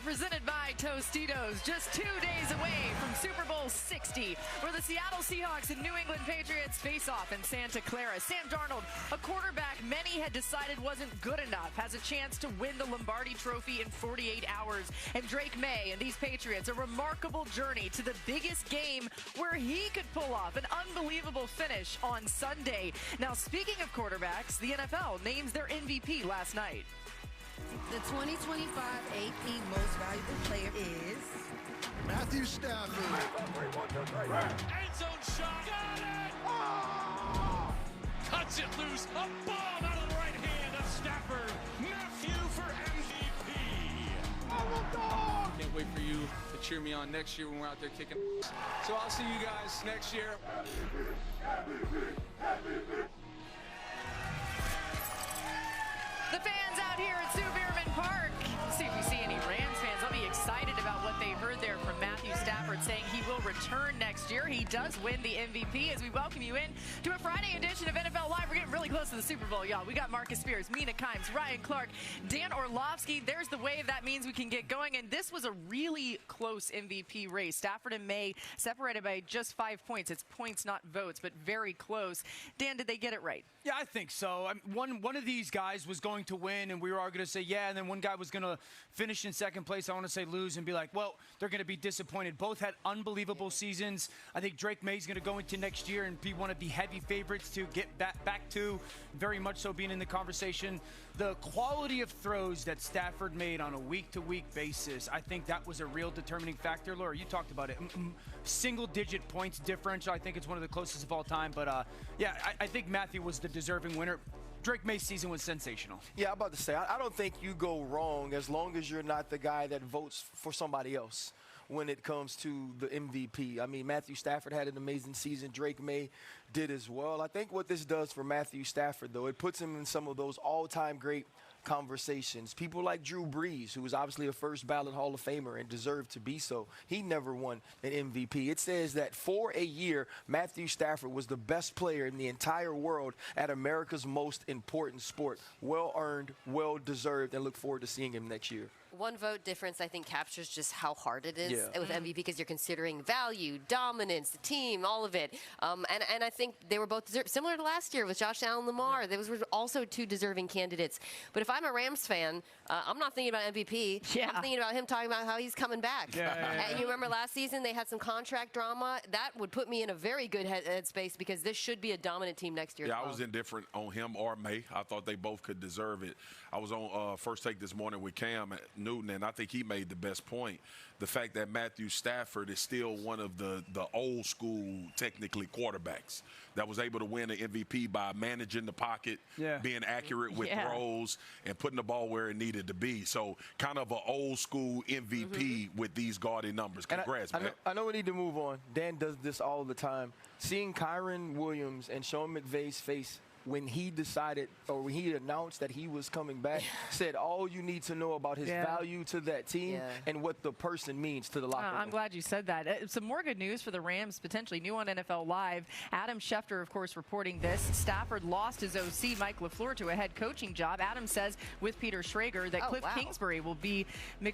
presented by Tostitos. Just 2 days away from Super Bowl 60, where the Seattle Seahawks and New England Patriots face off in Santa Clara. Sam Darnold, a quarterback many had decided wasn't good enough, has a chance to win the Lombardi Trophy in 48 hours. And Drake Maye and these Patriots, a remarkable journey to the biggest game where he could pull off an unbelievable finish on Sunday. Now, speaking of quarterbacks, the NFL names their MVP last night. The 2025 AP Most Valuable Player is Matthew Stafford. End zone shot. Got it! Oh! Cuts it loose. A bomb out of the right hand of Stafford. Matthew for MVP. Can't wait for you to cheer me on next year when we're out there kicking. So I'll see you guys next year. The fans out here at Sue Bierman Park. Let's see if we see any Rams fans. I'll be excited about what they heard there from Matthew Stafford saying he will return next year. He does win the MVP as we welcome you in to a Friday edition of NFL Live. We're getting really close to the Super Bowl, y'all. We got Marcus Spears, Mina Kimes, Ryan Clark, Dan Orlovsky. There's the wave. That means we can get going. And this was a really close MVP race. Stafford and Maye separated by just 5 points. It's points, not votes, but very close. Dan, did they get it right? Yeah, I think so. One of these guys was going to win, and we were all going to say, yeah, and then one guy was going to finish in second place. I want to say lose and be like, well, they're going to be disappointed. Both had unbelievable seasons. I think Drake Maye's going to go into next year and be one of the heavy favorites to get back to, very much so being in the conversation. The quality of throws that Stafford made on a week-to-week basis, I think that was a real determining factor. Laura, you talked about it. Single-digit points differential. I think it's one of the closest of all time. But, yeah, I think Matthew was the deserving winner. Drake Maye's season was sensational. Yeah, I'm about to say, I don't think you go wrong as long as you're not the guy that votes for somebody else when it comes to the MVP. I mean, Matthew Stafford had an amazing season. Drake Maye did as well. I think what this does for Matthew Stafford, though, it puts him in some of those all-time great conversations. People like Drew Brees, who was obviously a first ballot Hall of Famer and deserved to be so. He never won an MVP. It says that for a year, Matthew Stafford was the best player in the entire world at America's most important sport. Well earned, well deserved, and look forward to seeing him next year. One vote difference, I think, captures just how hard it is with MVP because you're considering value, dominance, the team, all of it. And I think they were both similar to last year with Josh Allen and Lamar. Those were also two deserving candidates. But if I'm a Rams fan, I'm not thinking about MVP. Yeah. I'm thinking about him talking about how he's coming back. And you remember last season they had some contract drama. That would put me in a very good headspace because this should be a dominant team next year. Yeah, I was indifferent on him or Maye. I thought they both could deserve it. I was on First Take this morning with Cam Newton, and I think he made the best point. The fact that Matthew Stafford is still one of the old school, technically, quarterbacks that was able to win an MVP by managing the pocket, being accurate with throws, and putting the ball where it needed to be. So kind of an old school MVP with these gaudy numbers. Congrats, man. I know we need to move on. Dan does this all the time. Seeing Kyron Williams and Sean McVay's face when he decided or when he announced that he was coming back, said all you need to know about his value to that team and what the person means to the locker room. I'm glad you said that. Some more good news for the Rams, potentially new on NFL Live. Adam Schefter, of course, reporting this. Stafford lost his OC, Mike LaFleur, to a head coaching job. Adam says with Peter Schrager that Cliff Kingsbury will be on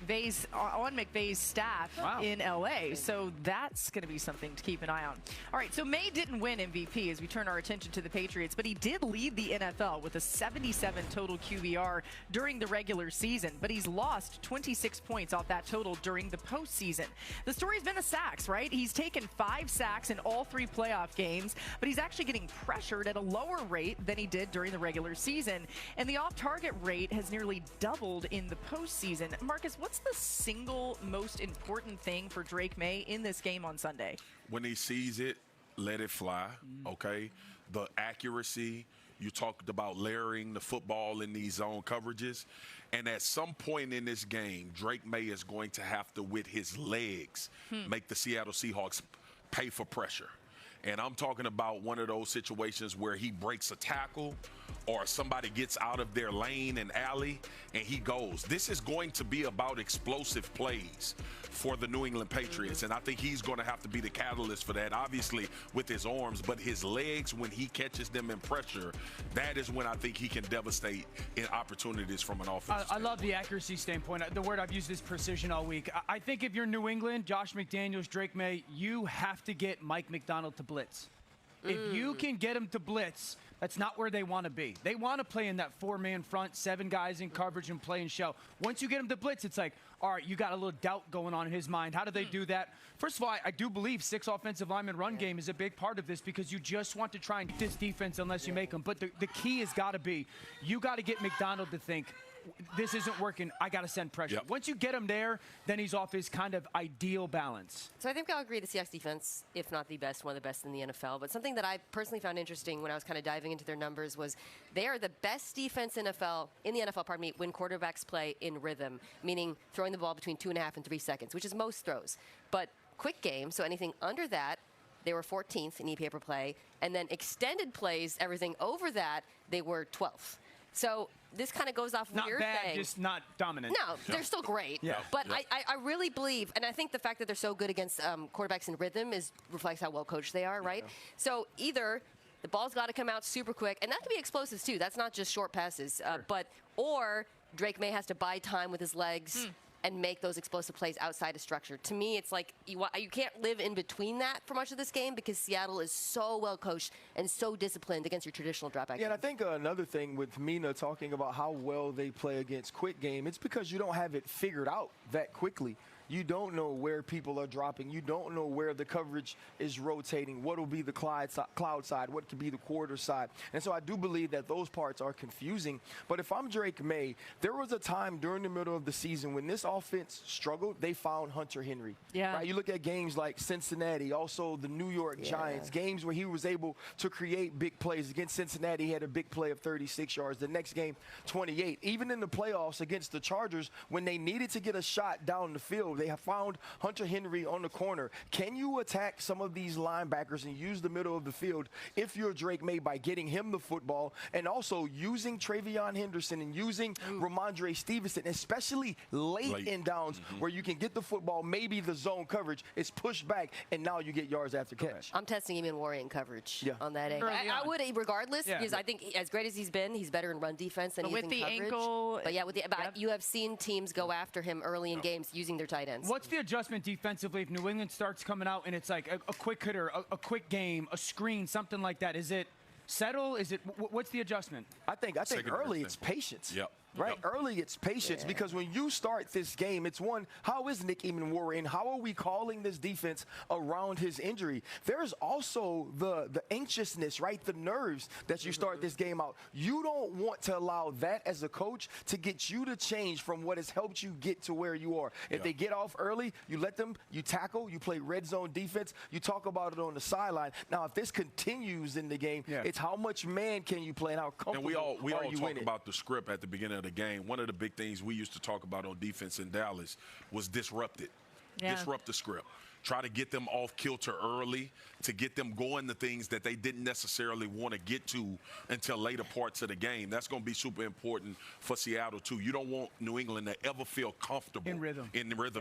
McVay's staff in L.A. So that's going to be something to keep an eye on. All right, so Maye didn't win MVP as we turn our attention to the Patriots, but he did lead the NFL with a 77 total QBR during the regular season, but he's lost 26 points off that total during the postseason. The story's been the sacks, right? He's taken 5 sacks in all 3 playoff games, but he's actually getting pressured at a lower rate than he did during the regular season, and the off-target rate has nearly doubled in the postseason. Marcus, what's the single most important thing for Drake Maye in this game on Sunday? When he sees it, let it fly, okay? The accuracy, you talked about layering the football in these zone coverages. And at some point in this game, Drake Maye is going to have to, with his legs, make the Seattle Seahawks pay for pressure. And I'm talking about one of those situations where he breaks a tackle or somebody gets out of their lane and alley and he goes. This is going to be about explosive plays for the New England Patriots, and I think he's going to have to be the catalyst for that, obviously with his arms, but his legs, when he catches them in pressure, that is when I think he can devastate in opportunities from an offense. I love the accuracy standpoint. The word I've used is precision all week. I think if you're New England, Josh McDaniels, Drake Maye, you have to get Mike McDonald to blitz. If you can get him to blitz, that's not where they want to be. They want to play in that 4-man front, 7 guys in coverage and play and show. Once you get him to blitz, it's like, all right, you got a little doubt going on in his mind. How do they do that? First of all, I do believe 6 offensive lineman run game is a big part of this because you just want to try and get this defense unless you make them. But the key has got to be you got to get McDonald to think, this isn't working, I got to send pressure. Yep. Once you get him there, then he's off his kind of ideal balance. So I think I'll agree the Seahawks defense, if not the best, one of the best in the NFL. But something that I personally found interesting when I was kind of diving into their numbers was they are the best defense in the NFL, when quarterbacks play in rhythm, meaning throwing the ball between 2.5 and 3 seconds, which is most throws. But quick game, so anything under that, they were 14th in EPA per play. And then extended plays, everything over that, they were 12th. So this kind of goes off what you're bad, saying. just not dominant. No, they're still great. Yeah. But I really believe, and I think the fact that they're so good against quarterbacks in rhythm reflects how well coached they are, right? So either the ball's got to come out super quick, and that can be explosives too. That's not just short passes. Or Drake Maye has to buy time with his legs and make those explosive plays outside of structure. To me, it's like you can't live in between that for much of this game because Seattle is so well coached and so disciplined against your traditional drop back. Yeah, and I think another thing with Mina talking about how well they play against quick game, it's because you don't have it figured out that quickly. You don't know where people are dropping. You don't know where the coverage is rotating. What will be the cloud side? What could be the quarter side? And so I do believe that those parts are confusing. But if I'm Drake Maye, there was a time during the middle of the season when this offense struggled, they found Hunter Henry. Yeah. Right? You look at games like Cincinnati, also the New York Giants, games where he was able to create big plays. Against Cincinnati, he had a big play of 36 yards. The next game, 28. Even in the playoffs against the Chargers, when they needed to get a shot down the field, they have found Hunter Henry on the corner. Can you attack some of these linebackers and use the middle of the field if you're Drake Maye by getting him the football and also using Travion Henderson and using Ramondre Stevenson, especially late in downs where you can get the football, maybe the zone coverage is pushed back, and now you get yards after catch. I'm testing him in Warrior coverage on that end. I would, regardless, because I think as great as he's been, he's better in run defense than he is in coverage. Ankle. But you have seen teams go after him early in games using their tight ends. What's the adjustment defensively if New England starts coming out and it's like a quick hitter, a quick game, a screen, something like that? Is it settle? Is it what's the adjustment? I think early it's patience. Yep. Right? Early, it's patience because when you start this game, it's one, how is Nick even worrying? How are we calling this defense around his injury? There's also the anxiousness, right? The nerves that you start this game out. You don't want to allow that as a coach to get you to change from what has helped you get to where you are. If they get off early, you let them, you tackle, you play red zone defense, you talk about it on the sideline. Now, if this continues in the game, it's how much man can you play and how comfortable and we all are you talk in it? about the script at the beginning of the game. One of the big things we used to talk about on defense in Dallas was disrupt it. Disrupt the script. Try to get them off kilter early to get them going to things that they didn't necessarily want to get to until later parts of the game. That's going to be super important for Seattle, too. You don't want New England to ever feel comfortable in rhythm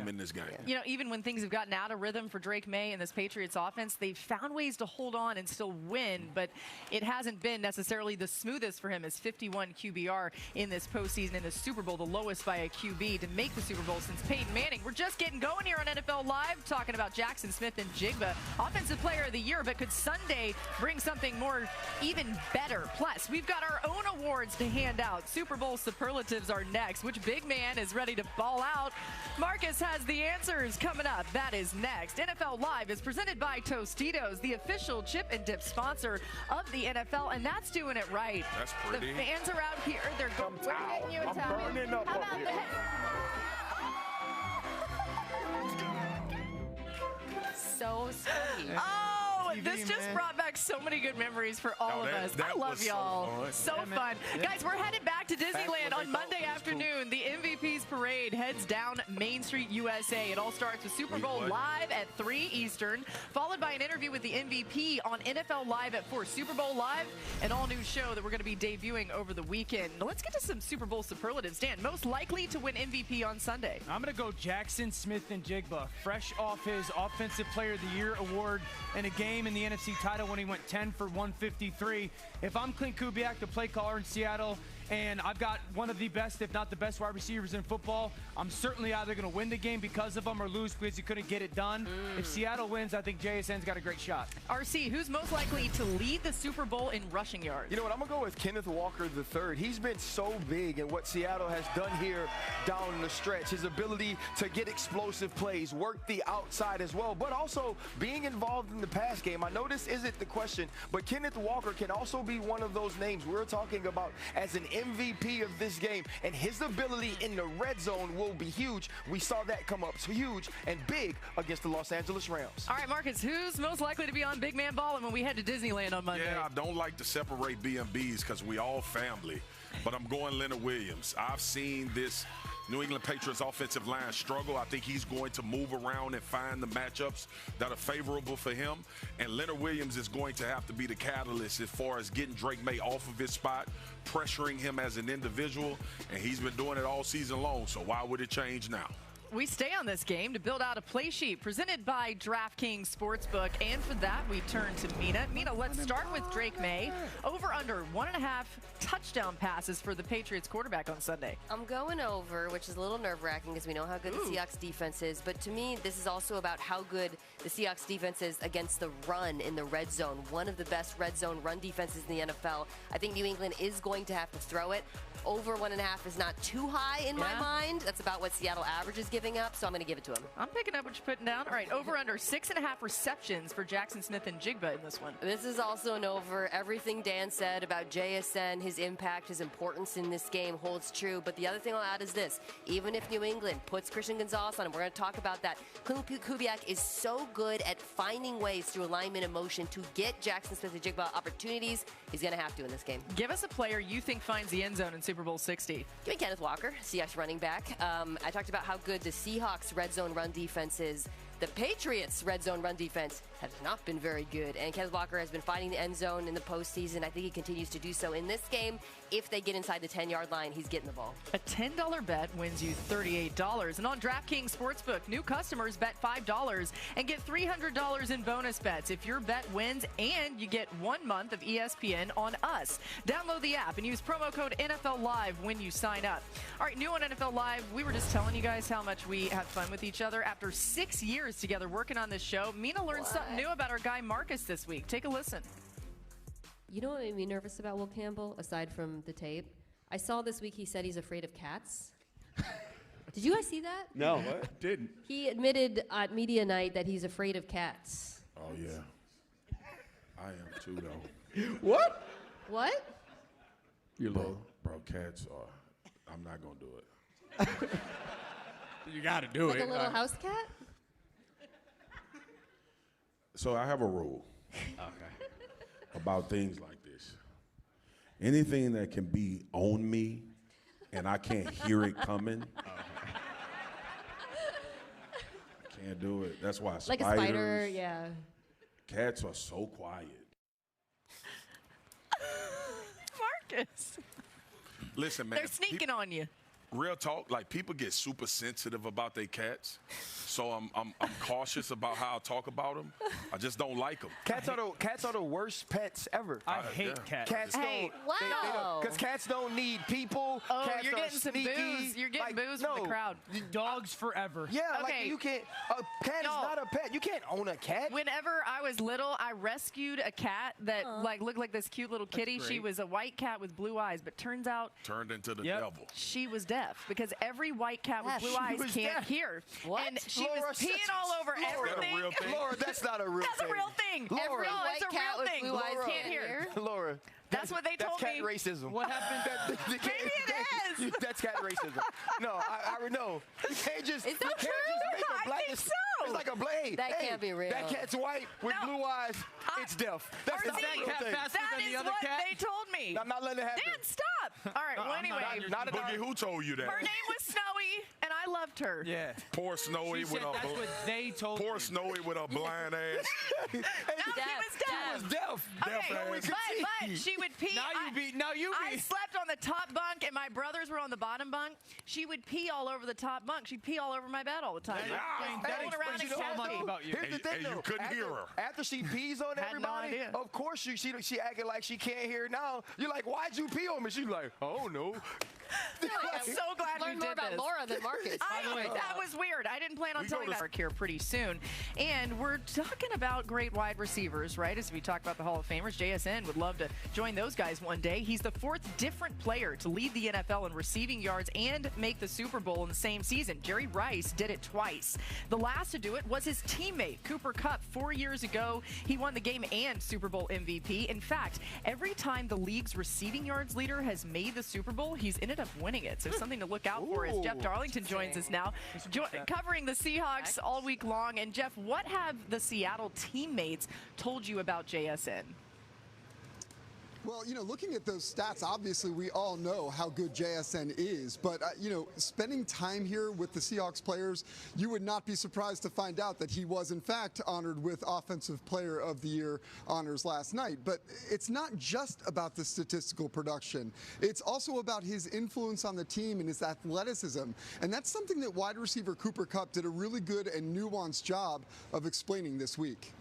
in this game. You know, even when things have gotten out of rhythm for Drake Maye and this Patriots offense, they've found ways to hold on and still win, but it hasn't been necessarily the smoothest for him as 51 QBR in this postseason, in the Super Bowl, the lowest by a QB to make the Super Bowl since Peyton Manning. We're just getting going here on NFL Live, talking about Jackson Smith and Jigba, Offensive Player of the Year, but could Sunday bring something more, even better? Plus, we've got our own awards to hand out. Super Bowl superlatives are next. Which big man is ready to ball out? Marcus has the answers coming up. That is next. NFL Live is presented by Tostitos, the official chip and dip sponsor of the NFL, and that's doing it right. That's pretty. The fans are out here. They're going to you a towel. I'm burning up. How about that? So sweet. Oh, TV, this just man. brought back so many good memories for all of us. I love y'all. So fun. Guys, we're headed back to Disneyland on Monday afternoon. The MVP's parade heads down Main Street, USA. It all starts with Super Bowl Live at 3 Eastern, followed by an interview with the MVP on NFL Live at 4. Super Bowl Live, an all-new show that we're going to be debuting over the weekend. Now let's get to some Super Bowl superlatives. Dan, most likely to win MVP on Sunday? I'm going to go Jackson Smith-Njigba, fresh off his Offensive Player of the Year award in a game in the NFC title when he went 10 for 153. If I'm Clint Kubiak, the play caller in Seattle, and I've got one of the best, if not the best, wide receivers in football, I'm certainly either going to win the game because of them or lose because he couldn't get it done. If Seattle wins, I think JSN's got a great shot. RC, who's most likely to lead the Super Bowl in rushing yards? You know what? I'm going to go with Kenneth Walker III. He's been so big in what Seattle has done here down the stretch. His ability to get explosive plays, work the outside as well, but also being involved in the pass game. I know this isn't the question, but Kenneth Walker can also be one of those names we're talking about as an MVP of this game, and his ability in the red zone will be huge. We saw that come up huge and big against the Los Angeles Rams. All right, Marcus, who's most likely to be on Big Man Ballin' when we head to Disneyland on Monday? Yeah, I don't like to separate B&Bs because we all family, but I'm going Leonard Williams. I've seen this New England Patriots offensive line struggle. I think he's going to move around and find the matchups that are favorable for him. And Leonard Williams is going to have to be the catalyst as far as getting Drake Maye off of his spot, pressuring him as an individual. And he's been doing it all season long, so why would it change now? We stay on this game to build out a play sheet presented by DraftKings Sportsbook. And for that, we turn to Mina. Mina, let's start with Drake Maye. Over under 1.5 touchdown passes for the Patriots quarterback on Sunday. I'm going over, which is a little nerve-wracking because we know how good the Seahawks defense is. But to me, this is also about how good the Seahawks defense is against the run in the red zone. One of the best red zone run defenses in the NFL. I think New England is going to have to throw it. Over 1.5 is not too high in my mind. That's about what Seattle average is giving up, so I'm going to give it to him. I'm picking up what you're putting down. All right, over under 6.5 receptions for Jackson Smith-Njigba in this one. This is also an over. Everything Dan said about JSN, his impact, his importance in this game holds true. But the other thing I'll add is this. Even if New England puts Christian Gonzalez on him, we're going to talk about that. Clint Kubiak is so good at finding ways through alignment and motion to get Jackson Smith-Njigba opportunities. He's going to have to in this game. Give us a player you think finds the end zone in Super Bowl 60. Give me Kenneth Walker, Seahawks running back. I talked about how good the Seahawks red zone run defense is. The Patriots red zone run defense has not been very good, and Kenneth Walker has been finding the end zone in the postseason. I think he continues to do so in this game. If they get inside the 10-yard line, he's getting the ball. A $10 bet wins you $38. And on DraftKings Sportsbook, new customers bet $5 and get $300 in bonus bets if your bet wins, and you get 1 month of ESPN on us. Download the app and use promo code NFL Live when you sign up. All right, new on NFL Live, we were just telling you guys how much we had fun with each other. After 6 years together working on this show, Mina learned something new about our guy Marcus this week. Take a listen. You know what made me nervous about Will Campbell, aside from the tape? I saw this week he said he's afraid of cats. Did you guys see that? No, what? I didn't. He admitted at media night that he's afraid of cats. Oh, yeah. I am too, though. What? What? You're low. Bro, cats are, I'm not going to do it. You got to do Like it. a little house cat? So I have a rule about things like this. Anything that can be on me and I can't hear it coming, I can't do it. That's why Like spiders, a spider, yeah. cats are so quiet. Marcus. Listen, man. They're sneaking on you. Real talk, like people get super sensitive about their cats. So I'm cautious about how I talk about them. I just don't like them. Cats are the worst pets ever. I hate cats. Cats Hey, wow. Because cats don't need people. Oh, cats you're are getting some sneaky. booze. You're getting booze from the crowd. Dogs forever. Yeah, Okay. like you can't. A cat is not a pet. You can't own a cat. Whenever I was little, I rescued a cat that like looked like this cute little kitty. She was a white cat with blue eyes, but turns out Turned into the devil. she was deaf because every white cat with blue she eyes was can't deaf. hear. What? And she Laura, was peeing all over Laura, everything. real thing? Laura, that's not a real That's thing. a real thing. Laura. No, it's a White cat real with thing. blue eyes Laura can't hear. Laura. That's what they told That's cat me. racism. What happened? Maybe it is. That's cat racism. No, I would know. You can't just. Is that you can't true? Just make a I black. think so. It's like a blade. That can't be real. That cat's white with No. blue eyes. It's deaf. That's RC, not a real cat thing. faster That than the is other what cat? they told me. I'm not letting it happen. Dan, stop. up. All right, well, anyway. Boogie, who told you that? Her name was Snowy, and I loved her. Yeah. Poor Snowy with a that's what they told poor me. Snowy with a blind ass. No, he was deaf. Deaf. Okay, but she would pee. I slept on the top bunk, and my brothers were on the bottom bunk. She would pee all over the top bunk. She'd pee all over my bed all the time. That explains so much about you. Here's the thing, you couldn't hear her. After she pees on everybody, of course she acted like she can't hear now. You're like, why'd you pee on me? She's like, oh no. I'm so glad we Learn did more about this. Laura than Marcus. That was weird. I didn't plan on telling that here pretty soon. And we're talking about great wide receivers, right? As we talk about the Hall of Famers, JSN would love to join those guys one day. He's the 4th different player to lead the NFL in receiving yards and make the Super Bowl in the same season. Jerry Rice did it twice. The last to do it was his teammate, Cooper Kupp, 4 years ago. He won the game and Super Bowl MVP. In fact, every time the league's receiving yards leader has made the Super Bowl, he's ended up winning it. So something to look out for as Jeff Darlington joins us now, covering the Seahawks all week long. And Jeff, what have the Seattle teammates told you about JSN? Well, you know, looking at those stats, obviously we all know how good JSN is. But, you know, spending time here with the Seahawks players, you would not be surprised to find out that he was, in fact, honored with Offensive Player of the Year honors last night. But it's not just about the statistical production. It's also about his influence on the team and his athleticism. And that's something that wide receiver Cooper Kupp did a really good and nuanced job of explaining this week.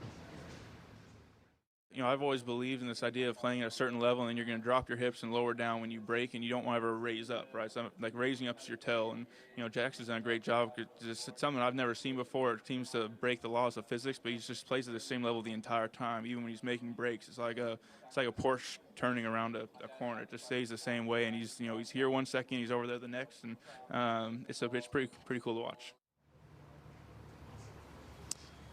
You know, I've always believed in this idea of playing at a certain level, and then you're going to drop your hips and lower down when you break, and you don't want to ever raise up, right? So, like, raising up is your tail, and, you know, Jackson's done a great job. It's something I've never seen before. It seems to break the laws of physics, but he just plays at the same level the entire time, even when he's making breaks. It's like a Porsche turning around a corner. It just stays the same way, and he's here 1 second, he's over there the next, and it's pretty cool to watch.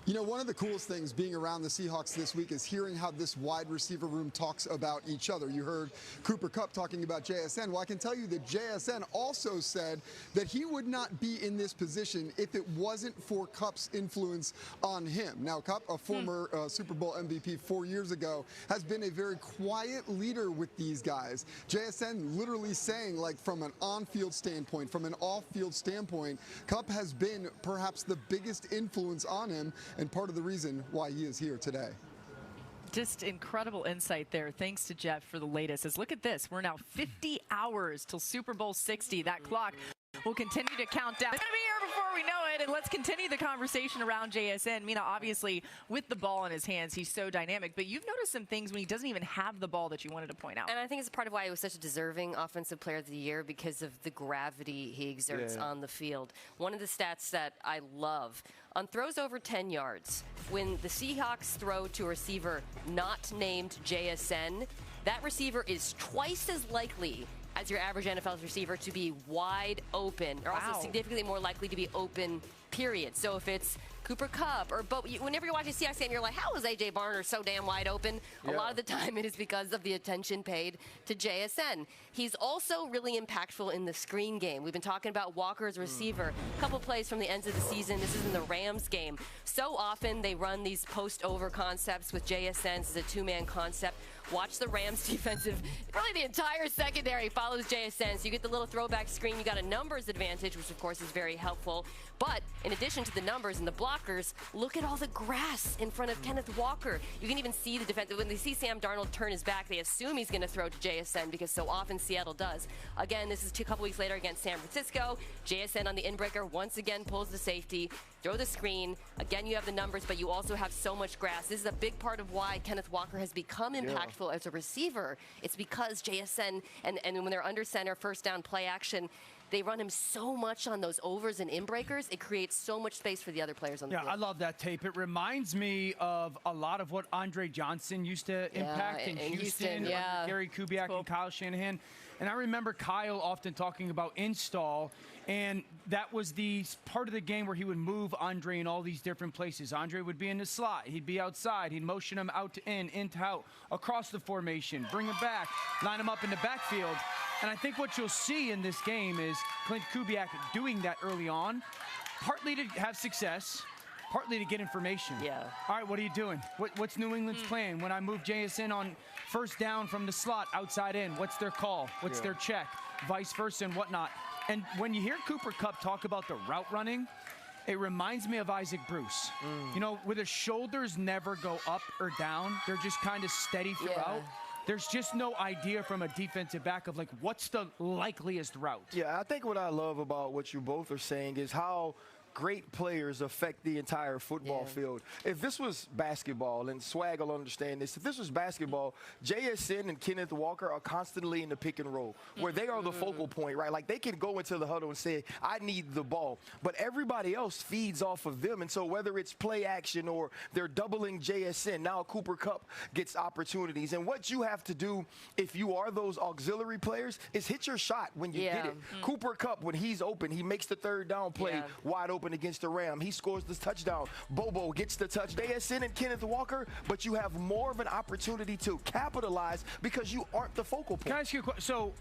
You know, one of the coolest things being around the Seahawks this week is hearing how this wide receiver room talks about each other. You heard Cooper Kupp talking about JSN. Well, I can tell you that JSN also said that he would not be in this position if it wasn't for Kupp's influence on him. Now, Kupp, a former Super Bowl MVP 4 years ago, has been a very quiet leader with these guys. JSN literally saying, like, from an on-field standpoint, from an off-field standpoint, Kupp has been perhaps the biggest influence on him, and part of the reason why he is here today. Just incredible insight there. Thanks to Jeff for the latest. As look at this. We're now 50 hours till Super Bowl 60. That clock will continue to count down. It's going to be here before we know it, and let's continue the conversation around JSN. Mina, obviously, with the ball in his hands, he's so dynamic, but you've noticed some things when he doesn't even have the ball that you wanted to point out. And I think it's part of why he was such a deserving Offensive Player of the Year, because of the gravity he exerts on the field. One of the stats that I love, on throws over 10 yards, when the Seahawks throw to a receiver not named JSN, that receiver is twice as likely as your average NFL receiver to be wide open, or also significantly more likely to be open, period. So if it's Cooper Kupp or whenever you're watching a Seahawks game, you're like, how is A.J. Barner so damn wide open? A lot of the time it is because of the attention paid to JSN. He's also really impactful in the screen game. We've been talking about Walker as a receiver. A couple plays from the ends of the season. This is in the Rams game. So often they run these post-over concepts with JSN. This is a two-man concept. Watch the Rams defensive, probably the entire secondary follows JSN. So you get the little throwback screen. You got a numbers advantage, which of course is very helpful. But in addition to the numbers and the blockers, look at all the grass in front of Kenneth Walker. You can even see the defense. When they see Sam Darnold turn his back, they assume he's going to throw to JSN, because so often Seattle does. Again, this is a couple weeks later against San Francisco. JSN on the inbreaker once again pulls the safety, throw the screen. Again, you have the numbers, but you also have so much grass. This is a big part of why Kenneth Walker has become impactful as a receiver. It's because JSN, and when they're under center, first down play action, they run him so much on those overs and inbreakers. It creates so much space for the other players on the field. Yeah, I love that tape. It reminds me of a lot of what Andre Johnson used to impact in Houston, Gary Kubiak and Kyle Shanahan. And I remember Kyle often talking about install, and that was the part of the game where he would move Andre in all these different places. Andre would be in the slot. He'd be outside. He'd motion him out to in to out, across the formation, bring him back, line him up in the backfield. And I think what you'll see in this game is Clint Kubiak doing that early on, partly to have success, partly to get information. Yeah. All right, what are you doing? What's New England's plan? When I move JSN on first down from the slot outside in, what's their call? What's their check? Vice versa and whatnot. And when you hear Cooper Kupp talk about the route running, it reminds me of Isaac Bruce. You know, where the shoulders never go up or down. They're just kind of steady throughout. There's just no idea from a defensive back of, like, what's the likeliest route. Yeah, I think what I love about what you both are saying is how great players affect the entire football field. If this was basketball, and Swag will understand this, if this was basketball, JSN and Kenneth Walker are constantly in the pick and roll, where they are the focal point, right? Like, they can go into the huddle and say, I need the ball. But everybody else feeds off of them. And so whether it's play action or they're doubling JSN, now Cooper Kupp gets opportunities. And what you have to do if you are those auxiliary players is hit your shot when you get it. Cooper Kupp, when he's open, he makes the third down play wide open against the Ram. He scores this touchdown. Bobo gets the touch. JSN and Kenneth Walker, but you have more of an opportunity to capitalize because you aren't the focal point. Can I ask you a question? So,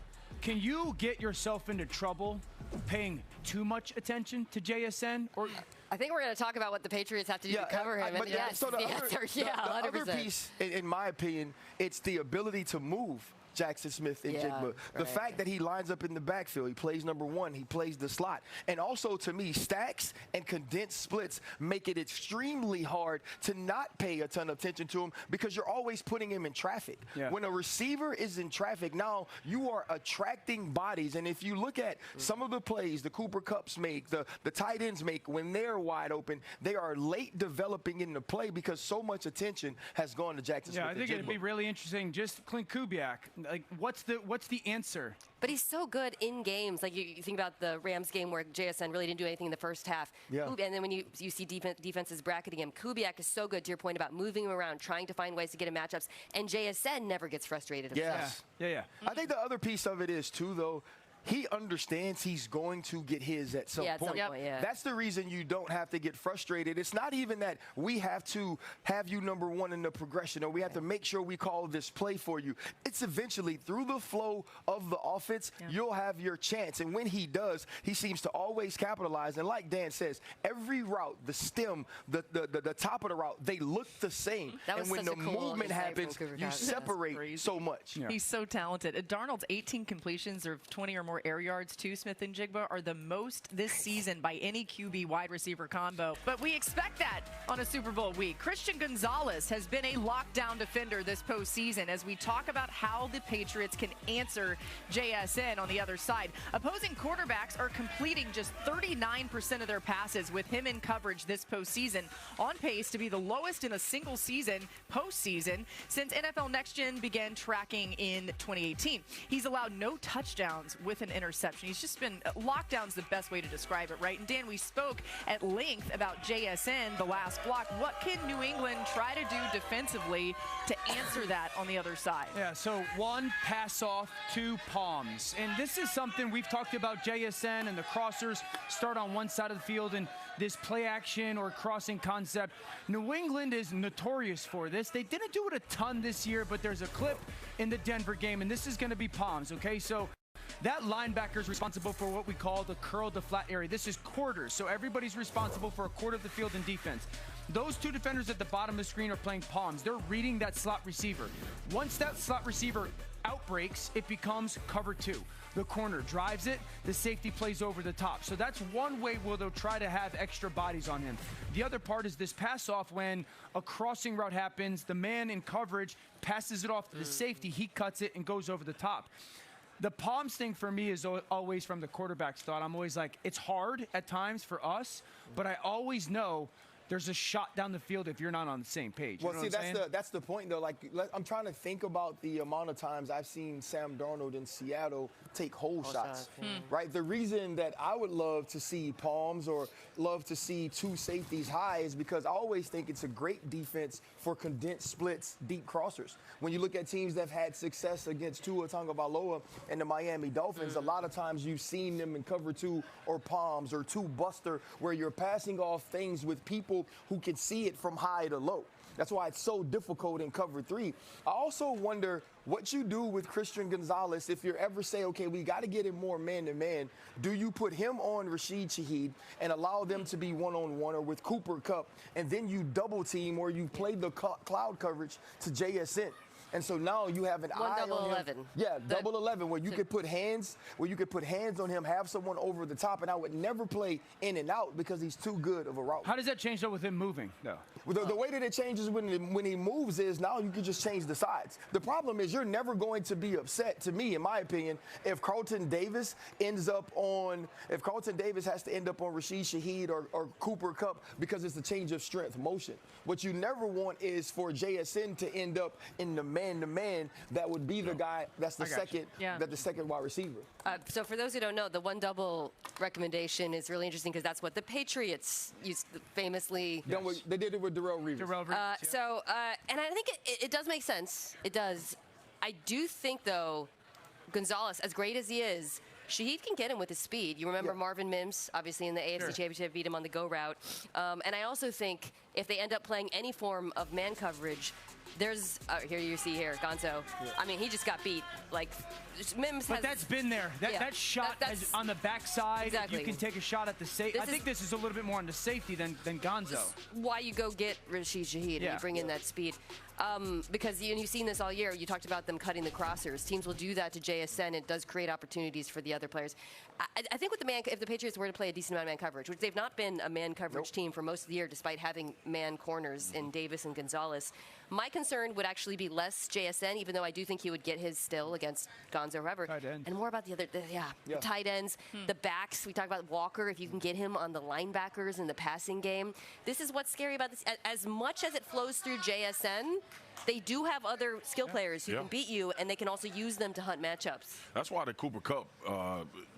can you get yourself into trouble paying too much attention to JSN? Or I think we're going to talk about what the Patriots have to do to cover him. But Yes, so the other 100%. piece, in my opinion, it's the ability to move Jackson Smith and Jigba. The fact that he lines up in the backfield, he plays number one, he plays the slot. And also, to me, stacks and condensed splits make it extremely hard to not pay a ton of attention to him because you're always putting him in traffic. When a receiver is in traffic, now you are attracting bodies. And if you look at some of the plays the Cooper Kupps make, the tight ends make when they're wide open, they are late developing in the play because so much attention has gone to Jackson Smith. I think it'd be really interesting. Just Clint Kubiak. Like, what's the answer? But he's so good in games. Like, you think about the Rams game where JSN really didn't do anything in the first half. And then when you see defenses bracketing him, Kubiak is so good, to your point about moving him around, trying to find ways to get him matchups. And JSN never gets frustrated himself. I think the other piece of it is, too, though, he understands he's going to get his at some point. That's the reason you don't have to get frustrated. It's not even that we have to have you number one in the progression or we have to make sure we call this play for you. It's eventually through the flow of the offense, you'll have your chance. And when he does, he seems to always capitalize. And like Dan says, every route, the stem, the top of the route, they look the same. And when the movement happens, you separate so much. He's so talented. Darnold's 18 completions of 20 or more air yards to Smith and Jigba are the most this season by any QB wide receiver combo. But we expect that on a Super Bowl week. Christian Gonzalez has been a lockdown defender this postseason as we talk about how the Patriots can answer JSN on the other side. Opposing quarterbacks are completing just 39% of their passes with him in coverage this postseason, on pace to be the lowest in a single season postseason since NFL Next Gen began tracking in 2018. He's allowed no touchdowns with an interception. He's just been lockdown's the best way to describe it, right? And Dan, we spoke at length about JSN the last block. What can New England try to do defensively to answer that on the other side? So 1, pass off, 2, palms. And this is something we've talked about. JSN and the crossers start on one side of the field, and this play action or crossing concept, New England is notorious for this. They didn't do it a ton this year, but there's a clip in the Denver game, and this is going to be palms, okay? So that linebacker is responsible for what we call the curl to flat area. This is quarters, so everybody's responsible for a quarter of the field in defense. Those two defenders at the bottom of the screen are playing palms. They're reading that slot receiver. Once that slot receiver outbreaks, it becomes cover 2. The corner drives it, the safety plays over the top. So that's one way where they'll try to have extra bodies on him. The other part is this pass off. When a crossing route happens, the man in coverage passes it off to the safety. He cuts it and goes over the top. The palms thing for me is always from the quarterback's thought. I'm always like, it's hard at times for us, but I always know there's a shot down the field if you're not on the same page. Well, see, that's the point, though. Like, I'm trying to think about the amount of times I've seen Sam Darnold in Seattle take hole shots, right? The reason that I would love to see palms or love to see two safeties high is because I always think it's a great defense for condensed splits, deep crossers. When you look at teams that have had success against Tua Tagovailoa and the Miami Dolphins, a lot of times you've seen them in cover 2 or palms or 2 buster where you're passing off things with people who can see it from high to low. That's why it's so difficult in cover 3. I also wonder what you do with Christian Gonzalez if you ever say, okay, we got to get him more man-to-man. Do you put him on Rashid Shaheed and allow them to be one-on-one or with Cooper Kupp, and then you double team or you play the cloud coverage to JSN? And so now you have an eye on him. 11. Yeah, double 11, where you could put hands, on him, have someone over the top, and I would never play in and out because he's too good of a route. How does that change though with him moving? No. The way that it changes when he moves is now you can just change the sides. The problem is you're never going to be upset, to me, in my opinion, if Carlton Davis has to end up on Rashid Shaheed or Cooper Kupp because it's a change of strength motion. What you never want is for JSN to end up in the man-to-man. That would be the guy that's the second wide receiver. So for those who don't know, the one double recommendation is really interesting because that's what the Patriots used famously. Yes. They did it with Darrelle Revis. And I think it does make sense. It does. I do think, though, Gonzalez, as great as he is, Shaheed can get him with his speed. You remember Marvin Mims, obviously, in the AFC Championship, beat him on the go route. And I also think if they end up playing any form of man coverage, there's here you see here Gonzo. I mean, he just got beat. Like Mims has. But that's been there. That shot that's on the backside. Exactly. You can take a shot at the safety. I think this is a little bit more on the safety than Gonzo. Why you go get Rashid Shaheed and you bring in that speed. Because you've seen this all year. You talked about them cutting the crossers. Teams will do that to JSN. It does create opportunities for the other players. I think with if the Patriots were to play a decent amount of man coverage, which they've not been a man coverage team for most of the year, despite having man corners in Davis and Gonzalez. My concern would actually be less JSN, even though I do think he would get his still against Gonzo or whoever. And more about the tight ends, the backs. We talk about Walker. If you can get him on the linebackers in the passing game, this is what's scary about this. As much as it flows through JSN, they do have other skill players who can beat you, and they can also use them to hunt matchups. That's why the Cooper Kupp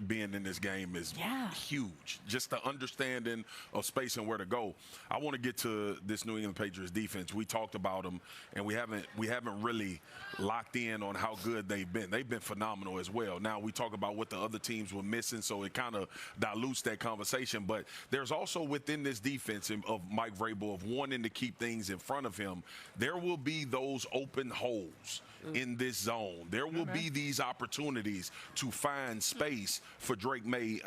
being in this game is huge. Just the understanding of space and where to go. I want to get to this New England Patriots defense. We talked about them, and we haven't really locked in on how good they've been. They've been phenomenal as well. Now we talk about what the other teams were missing, so it kind of dilutes that conversation. But there's also within this defense of Mike Vrabel of wanting to keep things in front of him. There will be those open holes in this zone. There will be these opportunities to find space for Drake Maye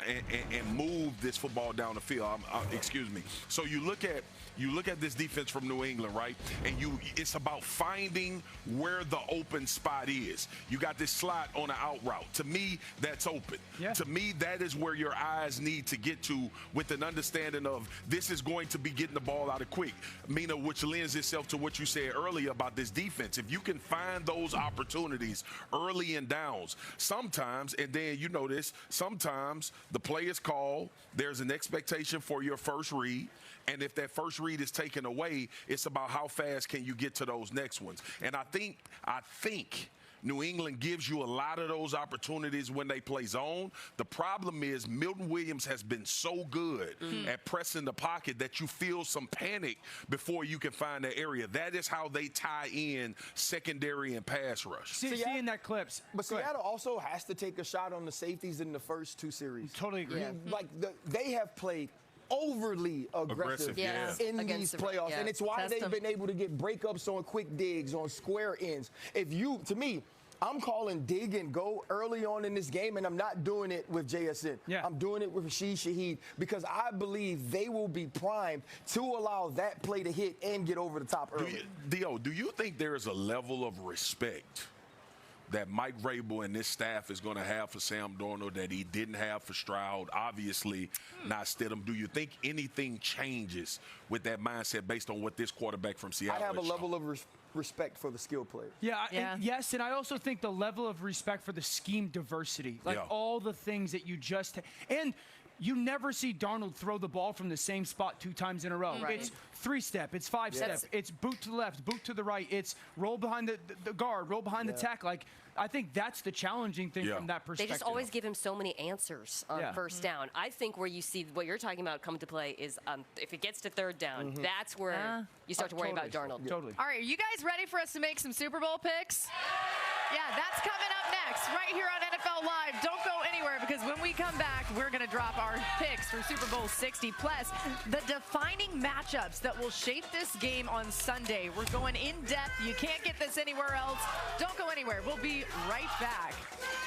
and move this football down the field. Excuse me. So you look at this defense from New England, right? And it's about finding where the open spot is. You got this slot on an out route. To me, that's open. To me, that is where your eyes need to get to with an understanding of this is going to be getting the ball out of quick. Mina, which lends itself to what you said earlier about this defense. If you can find those opportunities early in downs, sometimes, and then you know this, sometimes the play is called, there's an expectation for your first read, and if that first read is taken away, it's about how fast can you get to those next ones. And I think New England gives you a lot of those opportunities when they play zone. The problem is Milton Williams has been so good at pressing the pocket that you feel some panic before you can find that area. That is how they tie in secondary and pass rush. Seeing that clips. But Seattle also has to take a shot on the safeties in the first 2 series. Totally agree. They have played overly aggressive in these playoffs. And it's why they've been able to get breakups on quick digs, on square ends. To me, I'm calling dig and go early on in this game, and I'm not doing it with JSN. I'm doing it with Rashid Shaheed because I believe they will be primed to allow that play to hit and get over the top early. Do you think there is a level of respect that Mike Vrabel and this staff is going to have for Sam Darnold that he didn't have for Stroud, obviously not Stidham? Do you think anything changes with that mindset based on what this quarterback from Seattle I have a has level of respect for the skill player. And I also think the level of respect for the scheme diversity, all the things that you just and you never see Darnold throw the ball from the same spot 2 times in a row. It's 3-step, it's 5-step, it's boot to the left, boot to the right, it's roll behind the guard, roll behind the tackle. I think that's the challenging thing from that perspective. They just always give him so many answers on first down. I think where you see what you're talking about come to play is if it gets to 3rd down, that's where you start to worry about Darnold. Totally. All right, are you guys ready for us to make some Super Bowl picks? Yeah, that's coming up next, right here on NFL Live. Don't go anywhere, because when we come back, we're going to drop our picks for Super Bowl 60, plus the defining matchups that will shape this game on Sunday. We're going in depth. You can't get this anywhere else. Don't go anywhere. We'll be right back.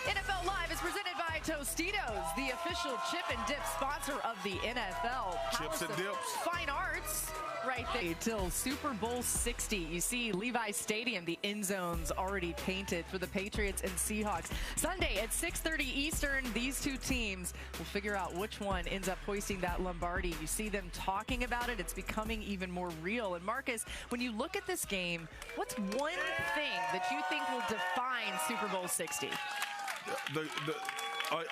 NFL Live is presented by Tostitos, the official chip and dip sponsor of the NFL. Chips and dips. Fine arts. Right there till Super Bowl 60. You see Levi Stadium, the end zones already painted for the Patriots and Seahawks. Sunday at 6:30 Eastern, these two teams will figure out which one ends up hoisting that Lombardi. You see them talking about it. It's becoming even more real. And Marcus, when you look at this game, what's one thing that you think will define Super Bowl 60?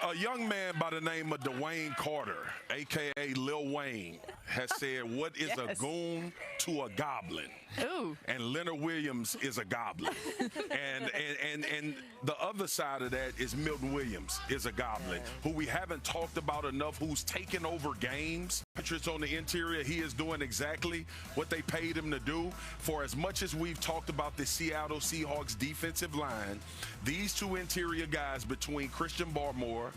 A young man by the name of Dwayne Carter, a.k.a. Lil Wayne, has said, what is a goon to a goblin? Ooh. And Leonard Williams is a goblin. and the other side of that is Milton Williams is a goblin, who we haven't talked about enough, who's taken over games. Patriots on the interior, he is doing exactly what they paid him to do. For as much as we've talked about the Seattle Seahawks defensive line, these two interior guys between Christian Barmore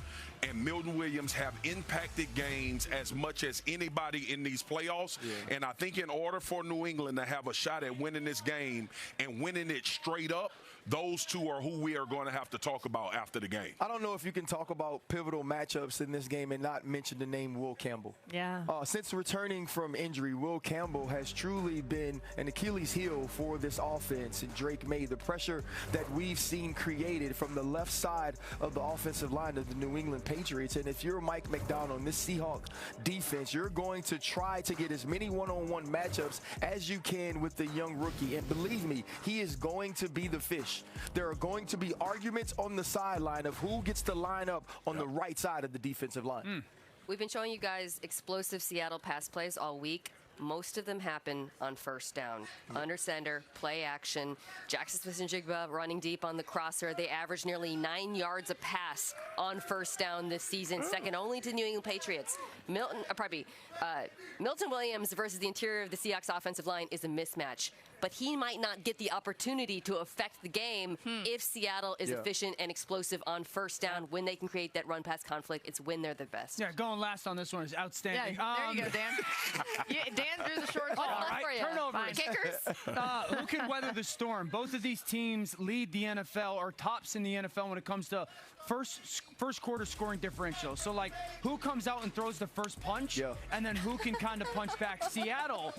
and Milton Williams have impacted games as much as anybody in these playoffs. Yeah. And I think in order for New England to have a shot at winning this game and winning it straight up, those two are who we are going to have to talk about after the game. I don't know if you can talk about pivotal matchups in this game and not mention the name Will Campbell. Yeah. Since returning from injury, Will Campbell has truly been an Achilles heel for this offense. And Drake Maye, the pressure that we've seen created from the left side of the offensive line of the New England Patriots. And if you're Mike McDonald, this Seahawk defense, you're going to try to get as many one-on-one matchups as you can with the young rookie. And believe me, he is going to be the fish. There are going to be arguments on the sideline of who gets to line up on the right side of the defensive line. We've been showing you guys explosive Seattle pass plays all week. Most of them happen on first down. Under center, play action. Jackson Smith-Njigba running deep on the crosser. They average nearly 9 yards a pass on first down this season, second only to New England Patriots. Milton Williams versus the interior of the Seahawks offensive line is a mismatch, but he might not get the opportunity to affect the game if Seattle is efficient and explosive on first down. When they can create that run-pass conflict, it's when they're the best. Yeah, going last on this one is outstanding. Yeah, there you go, Dan. Dan threw the short ball. All right, turnovers. Kickers. Who can weather the storm? Both of these teams lead the NFL, or tops in the NFL when it comes to first quarter scoring differential. So, like, who comes out and throws the first punch, and then who can kind of punch back? Seattle,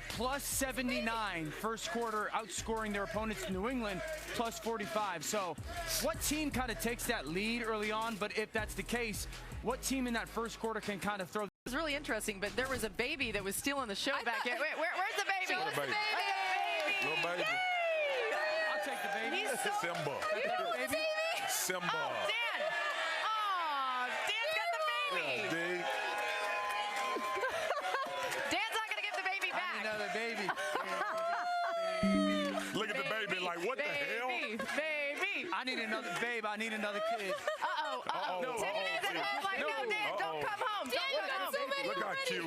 plus 79, first quarter, outscoring their opponents in New England, plus 45. So what team kind of takes that lead early on? But if that's the case, what team in that first quarter can kind of throw? It was really interesting, but there was a baby that was stealing the show back here. Wait, where's the baby? Show us the baby. Little baby. I'll take the baby. He's so Simba. Baby. Simba. Oh, Dan. Oh, Dan's got the baby. Dan's not going to give the baby back. I need another baby. Look at the baby like, what the hell? Baby. I need another babe. I need another kid. Uh-oh. Tiffany's at home. Like, no, Dan, don't come home. Don't come home. Look how cute.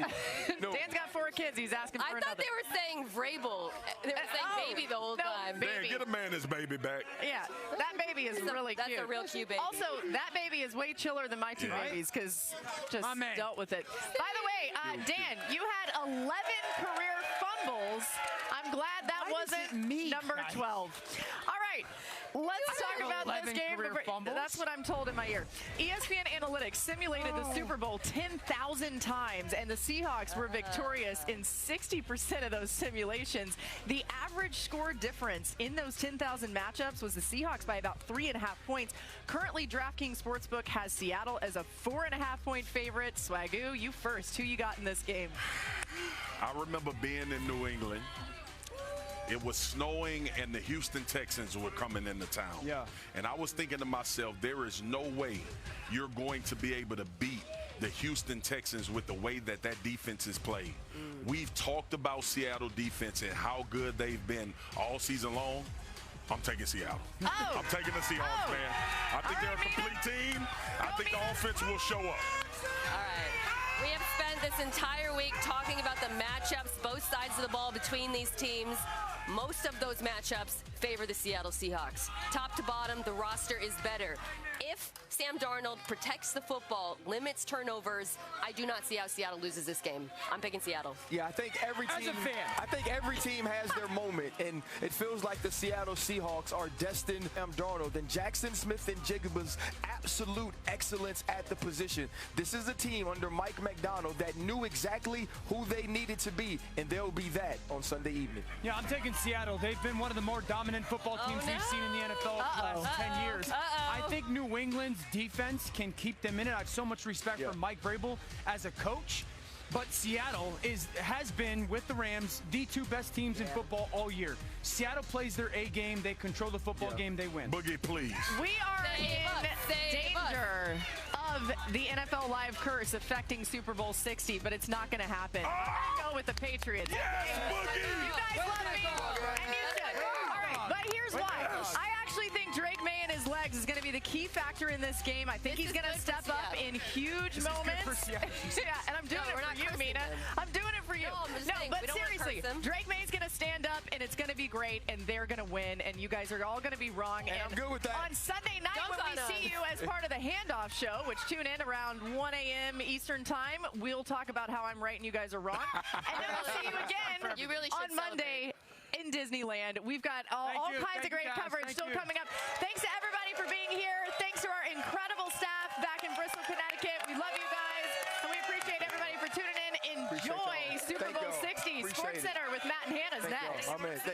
Dan's got 4 kids. He's asking for another. I thought they were saying Vrabel. They were saying baby the whole time. Dan, get a man his baby back. Yeah, that baby is really cute. That's a real cute baby. Also, that baby is way chiller than my 2 babies, because just dealt with it. By the way, Dan, you had 11 career fumbles. I'm glad that wasn't number 12. All right. Let's talk about this game. That's what I'm told in my ear. ESPN Analytics simulated the Super Bowl 10,000 times, and the Seahawks were victorious in 60% of those simulations. The average score difference in those 10,000 matchups was the Seahawks by about 3.5 points. Currently, DraftKings Sportsbook has Seattle as a 4.5-point favorite. Swagoo, you first. Who you got in this game? I remember being in New England. It was snowing, and the Houston Texans were coming into town. Yeah. And I was thinking to myself, there is no way you're going to be able to beat the Houston Texans with the way that defense is played. We've talked about Seattle defense and how good they've been all season long. I'm taking Seattle. I'm taking the Seahawks, man. I think they're a complete team. I think the offense will show up. All right. We have spent this entire week talking about the matchups, both sides of the ball between these teams. Most of those matchups favor the Seattle Seahawks. Top to bottom, the roster is better. If Sam Darnold protects the football, limits turnovers, I do not see how Seattle loses this game. I'm picking Seattle. Yeah, I think every team has their moment, and it feels like the Seattle Seahawks are destined. Sam Darnold and Jackson Smith and Jigba's absolute excellence at the position. This is a team under Mike McDonald that knew exactly who they needed to be, and they'll be that on Sunday evening. Yeah, I'm taking Seattle. They've been one of the more dominant football teams we've seen in the NFL the last 10 years. I think New England's defense can keep them in it. I have so much respect for Mike Vrabel as a coach. But Seattle has been, with the Rams, the two best teams in football all year. Seattle plays their A game. They control the football game. They win. Boogie, please. We are in danger of the NFL Live curse affecting Super Bowl 60, but it's not going to happen. I'm going to go with the Patriots. Yes, Boogie! You guys love me, and you should. All right, but here's why. I actually think Drake Maye and his legs is going to be the key factor in this game. I think he's going to step up in huge moments. Yeah, and I'm doing it for you, Mina. I'm doing it for you. No, but seriously, Drake Maye's going to stand up, and it's going to be great, and they're going to win, and you guys are all going to be wrong. And I'm good with that. On Sunday night, when we see you as part of the Handoff Show, which tune in around 1 a.m. Eastern Time, we'll talk about how I'm right and you guys are wrong. And then we'll see you again on Monday in Disneyland. We've got all kinds of great coverage still coming up. Thanks to everybody for being here. Thanks to our incredible staff back in Bristol, Connecticut. We love you guys, and we appreciate everybody for tuning in. Enjoy Super Bowl 60. SportsCenter with Matt and Hannah's next.